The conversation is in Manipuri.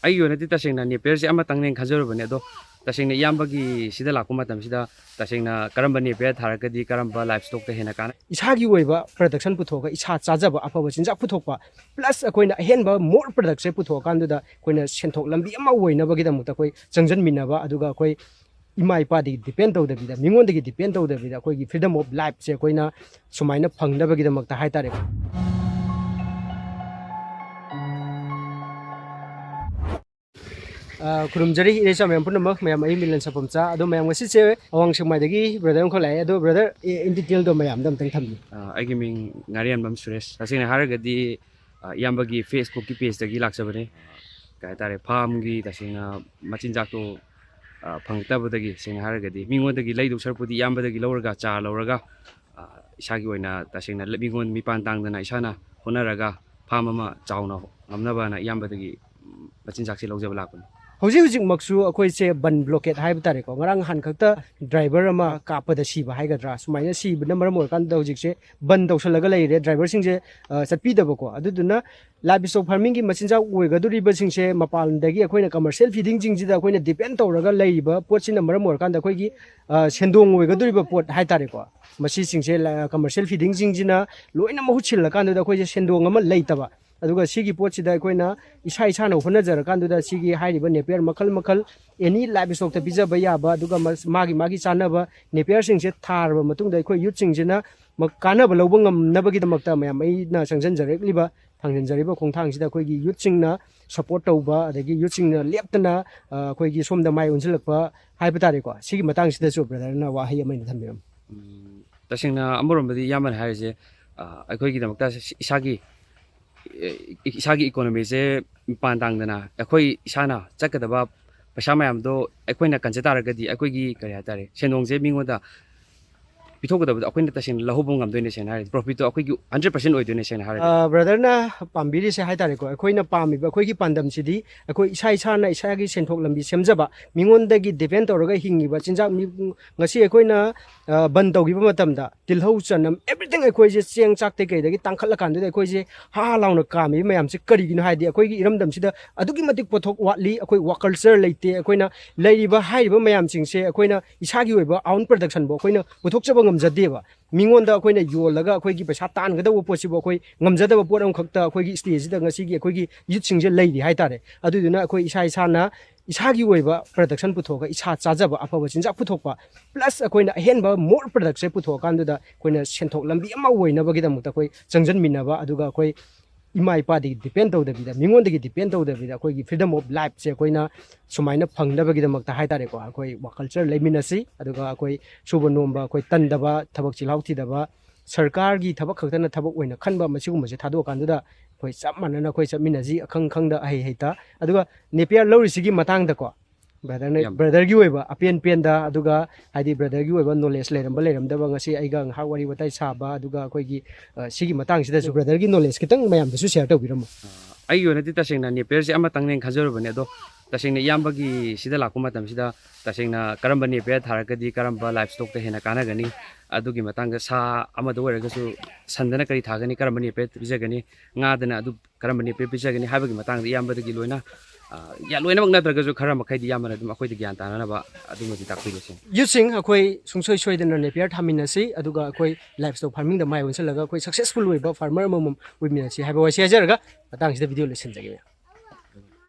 ꯑꯩꯒꯤ ꯑꯣꯏꯅꯗꯤ ꯇꯁꯦꯡꯅ ꯅꯦꯄꯤꯌꯔꯁꯦ ꯑꯃꯇꯪꯅꯦꯅ ꯈꯟꯖꯔꯨꯕꯅꯦ ꯑꯗꯣ ꯇꯁꯦꯡꯅ ꯏꯌꯥꯝꯕꯒꯤ ꯁꯤꯗ ꯂꯥꯛꯄ ꯃꯇꯝꯁꯤꯗ ꯇꯁꯦꯡꯅ ꯀꯔꯝꯕ ꯅꯦꯄꯤꯌꯔ ꯊꯥꯔꯒꯗꯤ ꯀꯔꯝꯕ ꯂꯥꯏꯐ ꯁ꯭ꯇꯣꯛꯇ ꯍꯦꯟꯅ ꯀꯥꯟꯅꯩ ꯏꯁꯥꯒꯤ ꯑꯣꯏꯕ ꯄ꯭ꯔꯗꯛꯁꯟ ꯄꯨꯊꯣꯛꯑꯒ ꯏꯁꯥ ꯆꯥꯖꯕ ꯑꯐꯕ ꯆꯤꯟꯖꯥꯛ ꯄꯨꯊꯣꯛꯄ ꯄ꯭ꯂꯁ ꯑꯩꯈꯣꯏꯅ ꯑꯍꯦꯟꯕ ꯃꯣꯔ ꯄ꯭ꯔꯗꯛꯁꯦ ꯄꯨꯊꯣꯛꯑꯀꯥꯟꯗꯨꯗ ꯑꯩꯈꯣꯏꯅ ꯁꯦꯟꯊꯣꯛ ꯂꯝꯕꯤ ꯑꯃ ꯑꯣꯏꯅꯕꯒꯤꯗꯃꯛꯇ ꯑꯩꯈꯣꯏ ꯆꯪꯁꯤꯟꯃꯤꯟꯅꯕ ꯑꯗꯨꯒ ꯑꯩꯈꯣꯏ ꯏꯃꯥ ꯏꯄꯥꯗꯒꯤ ꯗꯤꯄꯦꯟ ꯇꯧꯗꯕꯤꯗ ꯃꯤꯉꯣꯟꯗꯒꯤ ꯗꯤꯄꯦꯟ ꯇꯧꯗꯕꯤꯗ ꯑꯩꯈꯣꯏꯒꯤ ꯐ꯭रीडम ꯑꯣꯐ ꯂꯥꯏꯐꯁꯦ ꯑꯩꯈꯣꯏꯅ ꯁꯨꯃꯥꯏꯅ ꯐꯪꯅꯕꯒꯤꯗꯃꯛꯇ ꯍꯥꯏꯇꯥꯔꯦ खुरुमजरी इरेचा मैम पुनमक मैम आई मिलन सपमचा अदो मैम ngasi che awang semai brother ko lai ado brother in detail do ma'am dam tang thamni ꯑꯩꯒꯤ ꯃꯤꯡ ꯉꯥꯔꯤꯌꯥꯟꯕꯝ ꯁꯨꯔꯦꯁ ꯇꯁꯦꯡꯅ ꯍꯥꯏꯔꯒꯗꯤ ꯏꯌꯥꯝꯕꯒꯤ ꯐꯦꯁꯕꯨꯛꯀꯤ ꯄꯦꯖꯇꯒꯤ ꯂꯥꯛꯆꯕꯅꯦ ꯀꯩ ꯍꯥꯏꯇꯥꯔꯦ ꯐꯥꯔꯝꯒꯤ ꯇꯁꯦꯡꯅ ꯃꯆꯤꯟꯖꯥꯛꯇꯣ ꯐꯪꯉꯛꯇꯕꯗꯒꯤ ꯇꯁꯦꯡꯅ ꯍꯥꯏꯔꯒꯗꯤ ꯃꯤꯉꯣꯟꯗꯒꯤ ꯂꯩꯗꯧ ꯁꯔꯨꯛꯄꯨꯗꯤ ꯏꯌꯥꯝꯕꯗꯒꯤ ꯂꯧꯔꯒ ꯆꯥꯔ ꯂꯧꯔꯒ ꯏꯁꯥꯒꯤ ꯑꯣꯏꯅ ꯇꯁꯦꯡꯅ ꯃꯤꯉꯣꯟ ꯃꯤꯄꯥꯟ ꯇꯥꯡꯗꯅ ꯏꯁꯥꯅ ꯍꯣꯠꯅꯔꯒ ꯐꯥꯔꯝ ꯑꯃ ꯆꯥꯎꯅ ꯉꯝꯅꯕꯅ ꯏꯌꯥꯝꯕꯗꯒꯤ ꯃꯆꯤꯟꯖꯥꯛꯁꯦ ꯂꯧꯖꯕ ꯂꯥꯛꯄꯅꯤ हौजिक मक्सु अखोइसे बन ब्लॉकेट हाइब तारेको ngरang han खक्ता ड्राइवर अमा कापदा सिबा हाइगद्रा सुमाइना सिबना मरम ओरकान द हौजिकसे बन दौसलगा लैरे ड्राइवर सिंजे चटपीदबको अदुदुना लाइव स्टॉक फार्मिंग की मचिनजा ओइगदुरिबा सिंसे मपालदगी अखोइना कमर्शियल फीडिंग जिंगजिदा अखोइना डिपेंड तौरगा लैरिबा पोटसिना मरम ओरकान द अखोइगी सेंदोंग ओइगदुरिबा पोट हाइ तारेको मसी सिंसे कमर्शियल फीडिंग जिंगजिना लोइना महुचिलकान द अखोइसे सेंदोंग अमा लैतबा अदुगा सिगी पोटसिदा अखोइना इसा इसाना होनजरकान दुदा सिगी हाइरिबा नेपियर मखल मखल एनी लाइव स्टॉक त पिजबा याबा अदुगा मागी चानबा नेपियर सिंसे थारबा मतुंगदा अखोइ यूथ सिंजेना कानबा लौबा ngamnabagi damakta mayam aina sangjanjarekliba thangjanjariba khongthangsida अखोइगी यूथ सिंगना सपोर्ट तौबा अदगी यूथ सिंगना लेप्तना अखोइगी सोमदा माइ उनजलकपा हाइबा तारेको सिगी मतangsida सु ब्रदरना वाहै अमैना थम्बिरम तसेंना अमरोमबदी यामन हाइजे अखोइगी दमक्ता इसागी इकोनॉमी से पान तांगदना अखोइ इसाना चकदबा पैसा मैमदो अखोइना कंसे तारगदी अखोइगी करि हातारे सेनोंगजे मिंगोदा पिथोगदबदा अखोइना तसेन लहोबो ngamdoine सेन हारे प्रॉफिट तो अखोइगी 100% ओइदोने सेन हारे ब्रदरना पाम्बिरि से हाइतारेको अखोइना पामिबा अखोइगी पांदम सिदी अखोइ इसाना इसागी सेनथोक लंबी सेमजबा मिंगोंदगी डिपेंड तौरगा हिंगिबा चिंजा ngasi अखोइना बन तौगिबा मतमदा तिलहौ चनम एवरीथिंग अखोइजे चेंग चाकते कइदगी तांखला कांदुदे अखोइजे हा लाउना कामी मयामसे करिगिनो हाइदि अखोइगी इरमदम सिदा अदुगी मतिक पोथोक वाटली अखोइ वा कल्चर लेते अखोइना लैरिबा हाइरिबा मयामसिंगसे अखोइना इसागी ओइबा आउन प्रोडक्शन बो अखोइना पोथोकचबा ngamjadeba mingonda अखोइना योलगा अखोइगी पैसा तानगदबो पोसिबो अखोइ ngamjadaba पोट अम खक्ता अखोइगी स्टेज दा ngasiगी अखोइगी यूथ सिंजे लैरि हाइतारे अदुदुना अखोइ इसाना इसागी ओइबा प्रोडक्शन पुथोगा इसा चाजबा अफबा चिंजाक पुथोकपा प्लस अखोइना अहेनबा मोर प्रोडक्ट पुथोकांदुदा अखोइना सेंथोक लंबी अमा ओइनबगिदमक्ता अखोइ चंजनमिनबा अदुगा अखोइ इमा इपादगी डिपेंड तौदबिदा मिंगोंदगी डिपेंड तौदबिदा अखोइगी फ्रीडम ऑफ लाइफ से अखोइना सुमाइना फंगनबगिदमक्ता हाइतारेको अखोइ वा कल्चर लेमिनसी अदुगा अखोइ सुबो नोंबा अखोइ तंदबा थबक चिलहाउथिदबा सरकार की थबक खक्तना थबक ओइना खनबा मसिगुमसे थादोकांदुदा अखोइ सब मानना अखोइ सबमिनजी अखंग खंगदा अहि हेता अदुगा नेपियर लौरिसिगी मतांगदको ब्रदर की ओइबा अपेन पेनदा अदुगा हाइदि ब्रदर की ओइबा नॉलेज लेरमदबा ngasi आइगा ngha wari watai saba aduga अखोइगी सिगी मतangsida su ब्रदर की नॉलेज खितंग मयामदसु शेयर तौबिरम ꯑꯩꯒꯤ ꯑꯣꯏꯅꯗꯤ ꯇꯁꯦꯡꯅ ꯅꯦꯄꯤꯌꯔꯁꯦ ꯑꯃꯇꯪꯅꯦꯅ ꯈꯟꯖꯔꯨꯕꯅꯦ ꯑꯗꯣ ꯇꯁꯦꯡꯅ ꯏꯌꯥꯝꯕꯒꯤ ꯁꯤꯗ ꯂꯥꯛꯄ ꯃꯇꯝꯁꯤꯗ ꯇꯁꯦꯡꯅ ꯀꯔꯝꯕ ꯅꯦꯄꯤꯌꯔ ꯊꯥꯔꯒꯗꯤ ꯀꯔꯝꯕ ꯂꯥꯏꯐ ꯁ꯭ꯇꯣꯛꯇ ꯍꯦꯟꯅ ꯀꯥꯟꯅꯒꯅꯤ ꯑꯗꯨꯒꯤ ꯃꯇꯥꯡꯗ ꯁꯥ ꯑꯃꯗ ꯑꯣꯏꯔꯒꯁꯨ ꯁꯟꯗꯅ ꯀꯔꯤ ꯊꯥꯒꯅꯤ ꯀꯔꯝꯕ ꯅꯦꯄꯤꯌꯔ ꯄꯤꯖꯒꯅꯤ ꯉꯥꯗꯅ ꯑꯗꯨ ꯀꯔꯝꯕ ꯅꯦꯄꯤꯌꯔ ꯄꯤꯖꯒꯅꯤ ꯍꯥꯏꯕꯒꯤ ꯃꯇꯥꯡꯗ ꯏꯌꯥꯝꯕꯗꯒꯤ ꯂꯣꯏꯅꯃꯛ ꯅꯠꯇ꯭ꯔꯒꯁꯨ ꯈꯔ ꯃꯈꯩꯗꯤ ꯏꯌꯥꯝꯕꯅ ꯑꯗꯨꯝ ꯑꯩꯈꯣꯏꯗ ꯒ꯭ꯌꯥꯟ ꯇꯥꯅꯅꯕ ꯑꯗꯨꯃꯗꯤ ꯇꯥꯛꯄꯤꯔꯁꯤ यूसिंग अखोइ सुंसोइ सोइदना नेपियर थामिनसी अदुगा अखोइ लाइफ स्टॉक फार्मिंग द माइ वनसलगा अखोइ सक्सेसफुल ओइबा फार्मर मम ओइमिनसी हाइबा वाइसे हाजरगा मतangsida वीडियो लेसन जगे